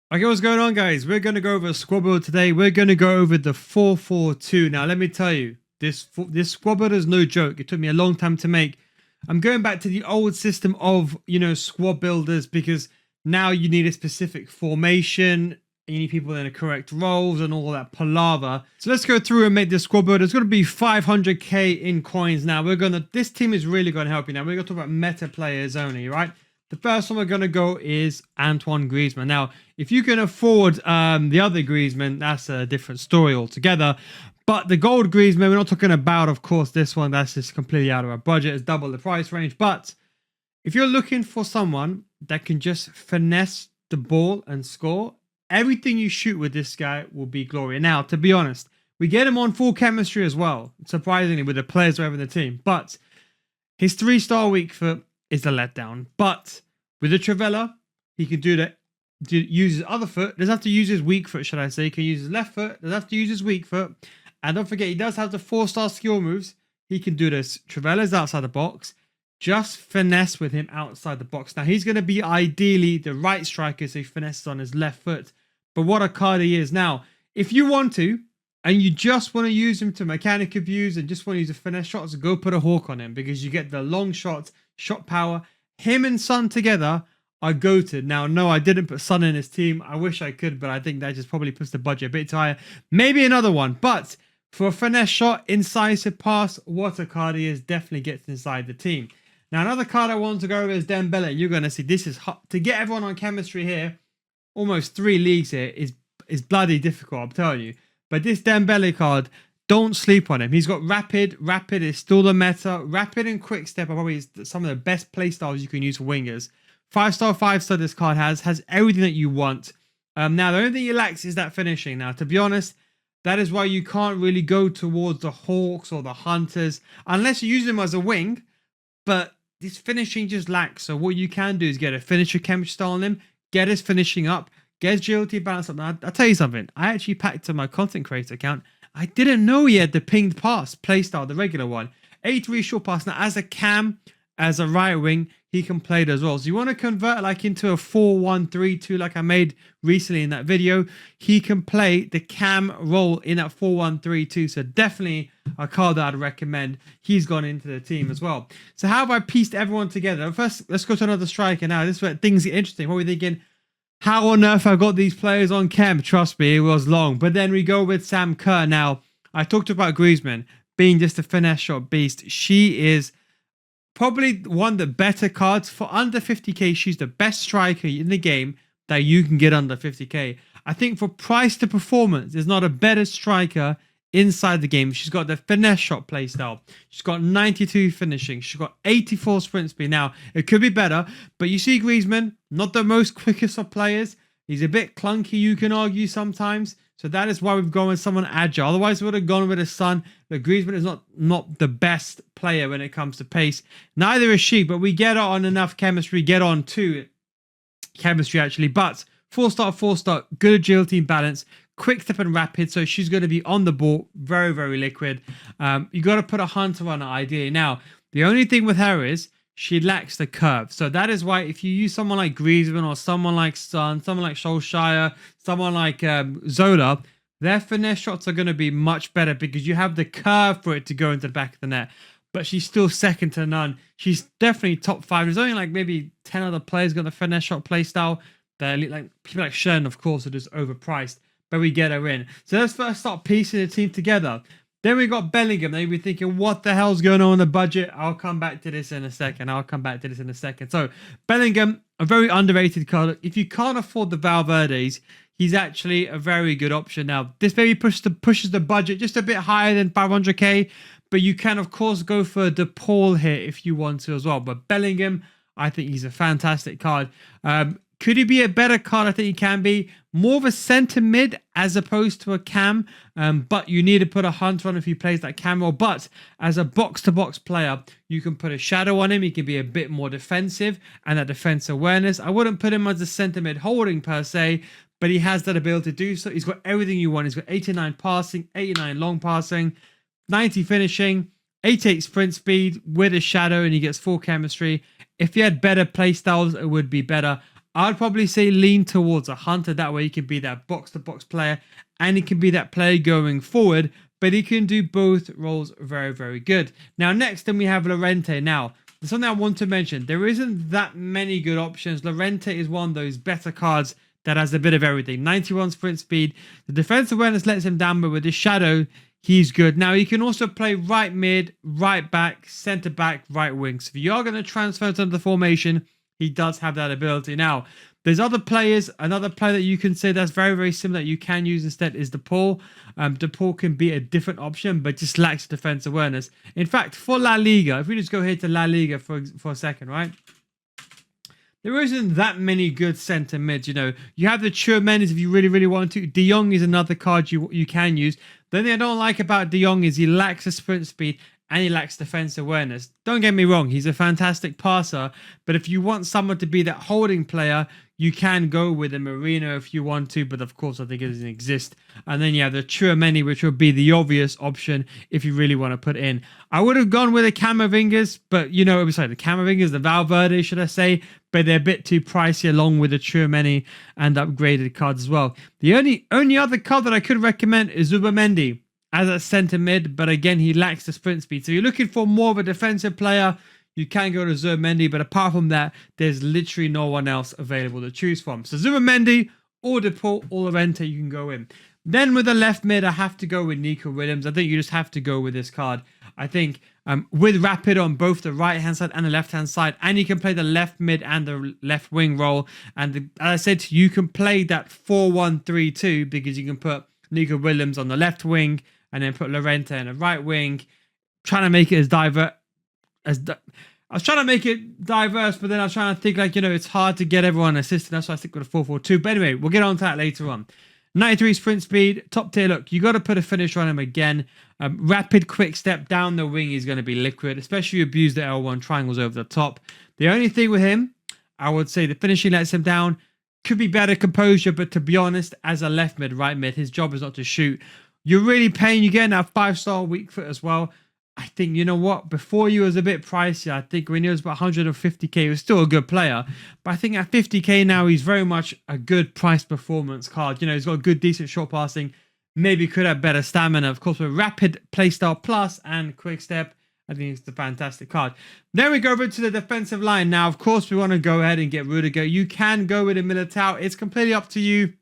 Okay, what's going on, guys? We're going to go over a squad build today. We're going to go over the 4-4-2. Now, let me tell you, this squad build is no joke. It took me a long time to make. I'm going back to the old system of, squad builders, because now you need a specific formation. You need people in the correct roles and all that palaver. So let's go through and make this squad build. It's going to be 500k in coins. Now, this team is really going to help you. Now, we're going to talk about meta players only, right? The first one we're going to go is Antoine Griezmann. Now, if you can afford the other Griezmann, that's a different story altogether. But the gold Griezmann, we're not talking about, of course, this one. That's just completely out of our budget. It's double the price range. But if you're looking for someone that can just finesse the ball and score, everything you shoot with this guy will be glory. Now, to be honest, we get him on full chemistry as well, surprisingly, with the players we have in the team. But his 3-star weak foot is a letdown. But with the Trivela, he can use his other foot. Doesn't have to use his weak foot, should I say. He can use his left foot. Doesn't have to use his weak foot. And don't forget, he does have the 4-star skill moves. He can do this. Trivela's outside the box. Just finesse with him outside the box. Now, he's going to be ideally the right striker, so he finesses on his left foot. But what a card he is. Now, if you want to, and you just want to use him to mechanic abuse and just want to use the finesse shots, go put a hawk on him, because you get the long shots, shot power. Him and Son together are goated. Now, no, I didn't put Son in his team. I wish I could, but I think that just probably puts the budget a bit higher. Maybe another one, but for a finesse shot, incisive pass, what a card he is. Definitely gets inside the team. Now, another card I want to go over is Dembele. You're going to see this is hot. To get everyone on chemistry here, almost 3 leagues here, is bloody difficult, I'm telling you. But this Dembele card, don't sleep on him. He's got rapid. Rapid is still the meta. Rapid and quick step are probably some of the best play styles you can use for wingers. 5-star, 5-star this card has everything that you want. Now, the only thing he lacks is that finishing. Now, to be honest, that is why you can't really go towards the Hawks or the Hunters unless you use him as a wing. But this finishing just lacks. So what you can do is get a finisher chemistry style on him, get his finishing up, get his agility balance up. Now, I'll tell you something. I actually packed to my content creator account. I didn't know he had the pinged pass playstyle, the regular one. 83 short pass. Now, as a cam, as a right wing, he can play it as well. So you want to convert like into a 4-1-3-2 like I made recently in that video. He can play the cam role in that 4-1-3-2. So definitely a card that I'd recommend. He's gone into the team as well. So how have I pieced everyone together? First, let's go to another striker now. This is where things get interesting. What are we thinking? How on earth I got these players on chem? Trust me, it was long. But then we go with Sam Kerr. Now, I talked about Griezmann being just a finesse shot beast. She is probably one of the better cards. For under 50k, she's the best striker in the game that you can get under 50k. I think for price to performance, there's not a better striker inside the game. She's got the finesse shot playstyle. She's got 92 finishing. She's got 84 sprint speed. Now, it could be better, but you see Griezmann, not the most quickest of players. He's a bit clunky, you can argue sometimes. So that is why we've gone with someone agile. Otherwise, we would have gone with his son. But Griezmann is not the best player when it comes to pace. Neither is she, but we get on enough chemistry, get on to chemistry actually. But 4-star, 4-star, good agility and balance, quick step and rapid. So she's going to be on the ball, very, very liquid. You got to put a hunter on her ideally. Now, the only thing with her is she lacks the curve. So that is why if you use someone like Griezmann or someone like Son, someone like Solskjaer, someone like Zola, their finesse shots are going to be much better because you have the curve for it to go into the back of the net. But she's still second to none. She's definitely top 5. There's only like maybe 10 other players got the finesse shot play style. They're like people like Shen, of course, are just overpriced. But we get her in. So let's first start piecing the team together. Then we got Bellingham. Now you'll be thinking, what the hell's going on in the budget? I'll come back to this in a second. So Bellingham, a very underrated card. If you can't afford the Valverdes, he's actually a very good option. Now, this maybe pushes the budget just a bit higher than 500k. But you can, of course, go for De Paul here if you want to as well. But Bellingham, I think he's a fantastic card. Could he be a better card? I think he can be. More of a centre mid as opposed to a cam. But you need to put a hunter on if he plays that cam role. But as a box-to-box player, you can put a shadow on him. He can be a bit more defensive and that defense awareness. I wouldn't put him as a centre mid holding per se, but he has that ability to do so. He's got everything you want. He's got 89 passing, 89 long passing, 90 finishing, 88 sprint speed with a shadow, and he gets full chemistry. If he had better play styles, it would be better. I'd probably say lean towards a Hunter. That way he can be that box-to-box player and he can be that player going forward, but he can do both roles very, very good. Now, next, then we have Llorente. Now, there's something I want to mention. There isn't that many good options. Llorente is one of those better cards that has a bit of everything. 91 sprint speed. The defense awareness lets him down, but with his shadow, he's good. Now, he can also play right mid, right back, centre back, right wing. So if you are going to transfer to the formation, he does have that ability. Now, there's other players. Another player that you can say that's very, very similar that you can use instead is DePaul. DePaul can be a different option, but just lacks defense awareness. In fact, for La Liga, if we just go here to La Liga for a second, right? There isn't that many good centre mids. You know, you have the Jude Bellingham if you really, really want to. De Jong is another card you can use. The thing I don't like about De Jong is he lacks a sprint speed and he lacks defense awareness. Don't get me wrong, he's a fantastic passer, but if you want someone to be that holding player, you can go with a Marino if you want to, but of course I think it doesn't exist. And then you have the Tchouaméni, which would be the obvious option if you really want to put in. I would have gone with the Camavingas, but you know, sorry, the Camavingas, the Valverde, should I say, but they're a bit too pricey along with the Tchouaméni and upgraded cards as well. The only other card that I could recommend is Zubimendi as a centre mid, but again, he lacks the sprint speed. So you're looking for more of a defensive player, you can go to Zubimendi, but apart from that, there's literally no one else available to choose from. So Zubimendi or DePaul or Llorente, you can go in. Then with the left mid, I have to go with Nico Williams. I think you just have to go with this card. I think with Rapid on both the right-hand side and the left-hand side, and you can play the left mid and the left wing role. And as I said, you can play that 4-1-3-2 because you can put Nico Williams on the left wing and then put Llorente in the right wing, trying to make it as diverse. I was trying to make it diverse, but then I was trying to think like, you know, it's hard to get everyone assisted. That's why I stick with a 4-4-2. But anyway, we'll get on to that later on. 93 sprint speed, top tier. Look, you got to put a finisher on him again. Rapid quick step down the wing is going to be liquid, especially if you abuse the L1 triangles over the top. The only thing with him, I would say the finishing lets him down. Could be better composure, but to be honest, as a left mid, right mid, his job is not to shoot. You're really paying, you're getting that 5-star weak foot as well. I think, you know what, before he was a bit pricey. I think when he was about 150k, he was still a good player. But I think at 50k now, he's very much a good price performance card. You know, he's got good, decent short passing. Maybe could have better stamina. Of course, with rapid playstyle plus and quick step, I think it's a fantastic card. Then we go over to the defensive line. Now, of course, we want to go ahead and get Rudiger. You can go with a Militao. It's completely up to you.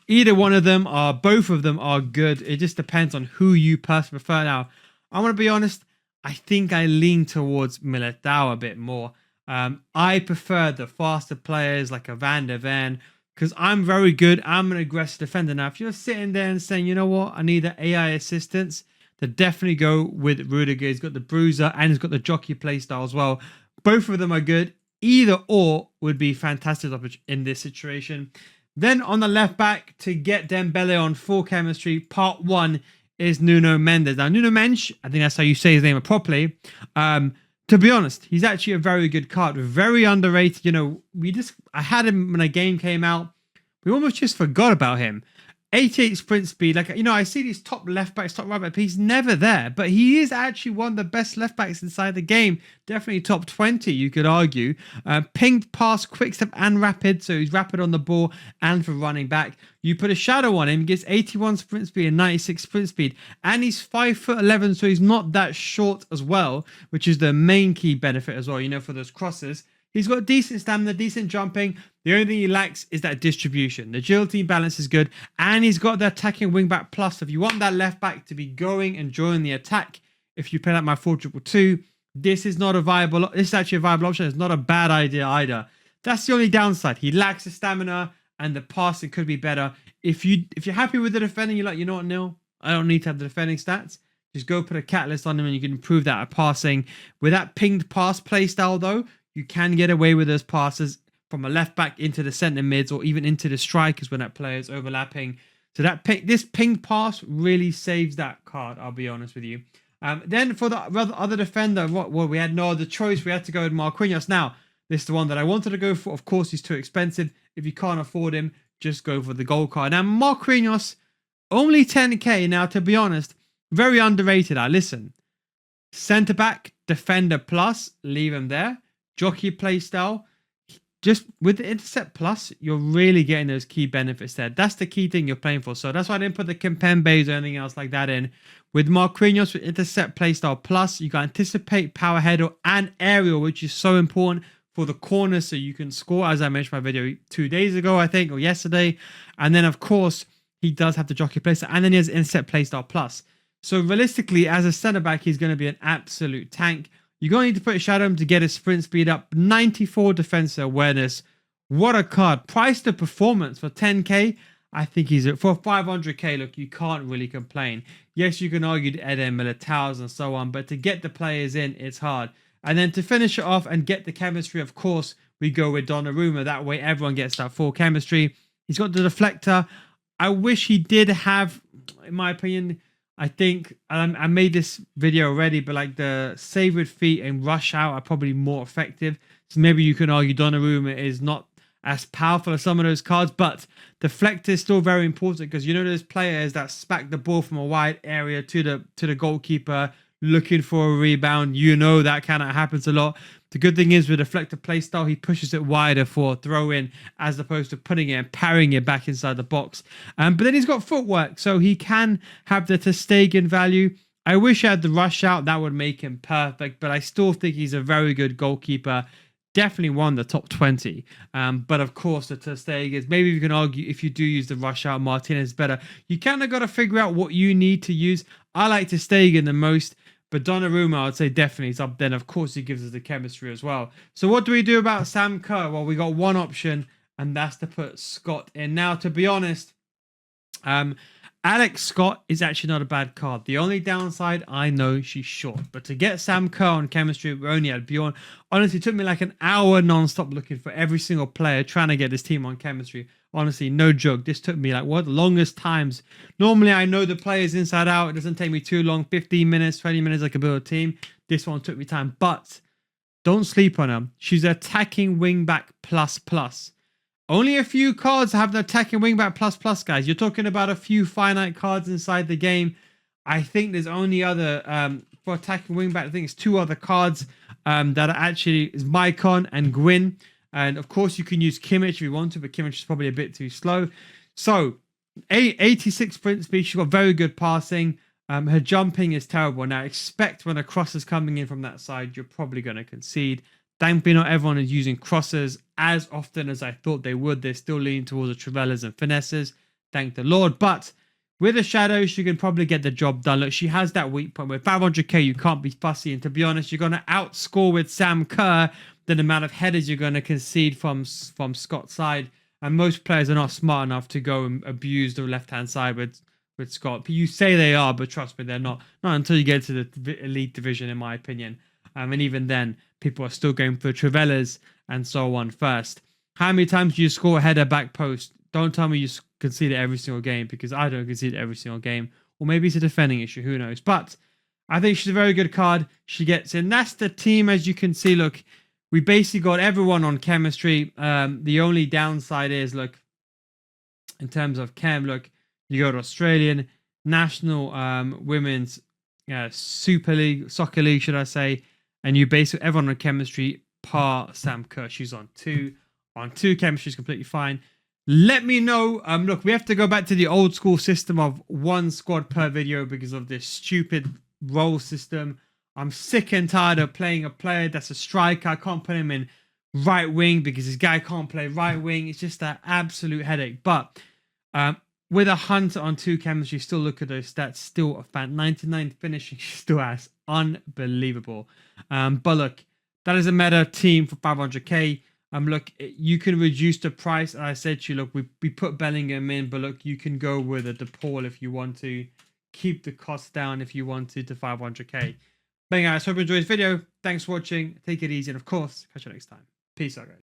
Either one of them or both of them are good. It just depends on who you personally prefer. Now, I want to be honest, I think I lean towards Militao a bit more. I prefer the faster players like a Van der Ven because I'm very good. I'm an aggressive defender. Now, if you're sitting there and saying, you know what, I need an AI assistance, then definitely go with Rudiger. He's got the bruiser and he's got the jockey playstyle as well. Both of them are good. Either or would be fantastic in this situation. Then on the left back, to get Dembele on full chemistry, part 1 is Nuno Mendes. Now, Nuno Mendes, I think that's how you say his name properly. To be honest, he's actually a very good card. Very underrated. You know, I had him when a game came out. We almost just forgot about him. 88 sprint speed. Like, you know, I see these top left backs, top right backs. He's never there. But he is actually one of the best left backs inside the game. Definitely top 20, you could argue. Pinged pass, quick step, and rapid. So he's rapid on the ball and for running back. You put a shadow on him, he gets 81 sprint speed and 96 sprint speed. And he's 5'11", so he's not that short as well, which is the main key benefit as well, you know, for those crosses. He's got decent stamina, decent jumping. The only thing he lacks is that distribution. The agility balance is good. And he's got the attacking wingback plus. If you want that left back to be going and joining the attack, if you play like my 4-2-2, this is not a viable. This is actually a viable option. It's not a bad idea either. That's the only downside. He lacks the stamina and the passing could be better. If you're happy with the defending, you're like, you know what, Neil? I don't need to have the defending stats. Just go put a catalyst on him and you can improve that at passing. With that pinged pass play style though, you can get away with those passes from a left back into the centre mids or even into the strikers when that player is overlapping. So this pinged pass really saves that card, I'll be honest with you. Then for the other defender, we had no other choice. We had to go with Marquinhos. Now, this is the one that I wanted to go for. Of course, he's too expensive. If you can't afford him, just go for the gold card. Now, Marquinhos, only 10k. Now, to be honest, very underrated. Listen, centre back, defender plus, leave him there. Jockey playstyle. just with the Intercept Plus, you're really getting those key benefits there. That's the key thing you're playing for. So that's why I didn't put the Kimpembes or anything else like that in. With Marquinhos with Intercept Playstyle Plus, you can anticipate, power header, and aerial, which is so important for the corner so you can score, as I mentioned in my video 2 days ago, I think, or yesterday. And then, of course, he does have the jockey playstyle, and then he has Intercept Playstyle Plus. So realistically, as a centre-back, he's going to be an absolute tank. You're going to need to put a shadow him to get his sprint speed up. 94 defensive awareness. What a card. Price to performance for 10k. I think he's for 500k. Look, you can't really complain. Yes, you can argue the Eden Militao's and so on, but to get the players in, it's hard. And then to finish it off and get the chemistry, of course, we go with Donnarumma. That way, everyone gets that full chemistry. He's got the deflector. I wish he did have, in my opinion, I think I made this video already, but like the save with feet and rush out are probably more effective. So maybe you can argue Donnarumma is not as powerful as some of those cards, but deflect is still very important because you know those players that smack the ball from a wide area to the goalkeeper looking for a rebound. You know that kind of happens a lot. The good thing is with deflector playstyle, he pushes it wider for throw in as opposed to putting it and parrying it back inside the box. But then he's got footwork, so he can have the Ter Stegen value. I wish I had the rush out. That would make him perfect, but I still think he's a very good goalkeeper. Definitely one of the top 20. But of course, the Ter Stegen, maybe you can argue if you do use the rush out, Martinez is better. You kind of got to figure out what you need to use. I like Ter Stegen the most. But Donnarumma, I'd say definitely is up. Then, of course, he gives us the chemistry as well. So what do we do about Sam Kerr? Well, we got one option, and that's to put Scott in. Now, to be honest, Alex Scott is actually not a bad card. The only downside, I know she's short. But to get Sam Kerr on chemistry, we only had Bjorn. Honestly, it took me like an hour non-stop looking for every single player, trying to get this team on chemistry. Honestly, no joke. This took me like what the longest times. Normally, I know the players inside out. It doesn't take me too long. 15 minutes, 20 minutes, I can build a team. This one took me time. But don't sleep on her. She's attacking wingback plus. Only a few cards have the attacking wingback plus, guys. You're talking about a few finite cards inside the game. I think there's only other, for attacking wingback, I think it's 2 other cards that are actually is Maicon and Gwyn. And of course, you can use Kimmich if you want to, but Kimmich is probably a bit too slow. So, 86 sprint speed. She's got very good passing. Her jumping is terrible. Now, expect when a cross is coming in from that side, you're probably going to concede. Thankfully, not everyone is using crosses as often as I thought they would. They're still leaning towards the Trivellas and Finesses. Thank the Lord. But with the shadows, she can probably get the job done. Look, she has that weak point. With 500k, you can't be fussy. And to be honest, you're going to outscore with Sam Kerr the amount of headers you're going to concede from Scott's side. And most players are not smart enough to go and abuse the left-hand side with Scott. You say they are, but trust me, they're not. Not until you get to the elite division, in my opinion. And even then, people are still going for Trivellas and so on first. How many times do you score a header back post? Don't tell me you concede it every single game, because I don't concede it every single game. Or maybe it's a defending issue, who knows. But I think she's a very good card. She gets in. That's the team, as you can see. Look, we basically got everyone on chemistry. The only downside is, look, in terms of chem, look, you go to Australian National Women's Super League, Soccer League, should I say, and you basically everyone on chemistry par Sam Kerr. She's on 2. On 2, chemistry is completely fine. Let me know. Look, we have to go back to the old school system of 1 squad per video because of this stupid role system. I'm sick and tired of playing a player that's a striker. I can't put him in right wing because this guy can't play right wing. It's just an absolute headache. But with a Hunter on 2 chemistry, still look at those stats. Still a fan. 99 finishing, she still has. Unbelievable. But look, that is a meta team for 500k. Look, you can reduce the price. I said to you, look, we put Bellingham in, but look, you can go with a DePaul if you want to. Keep the cost down if you want to 500k. But guys, hope you enjoyed this video. Thanks for watching. Take it easy. And of course, catch you next time. Peace out, guys.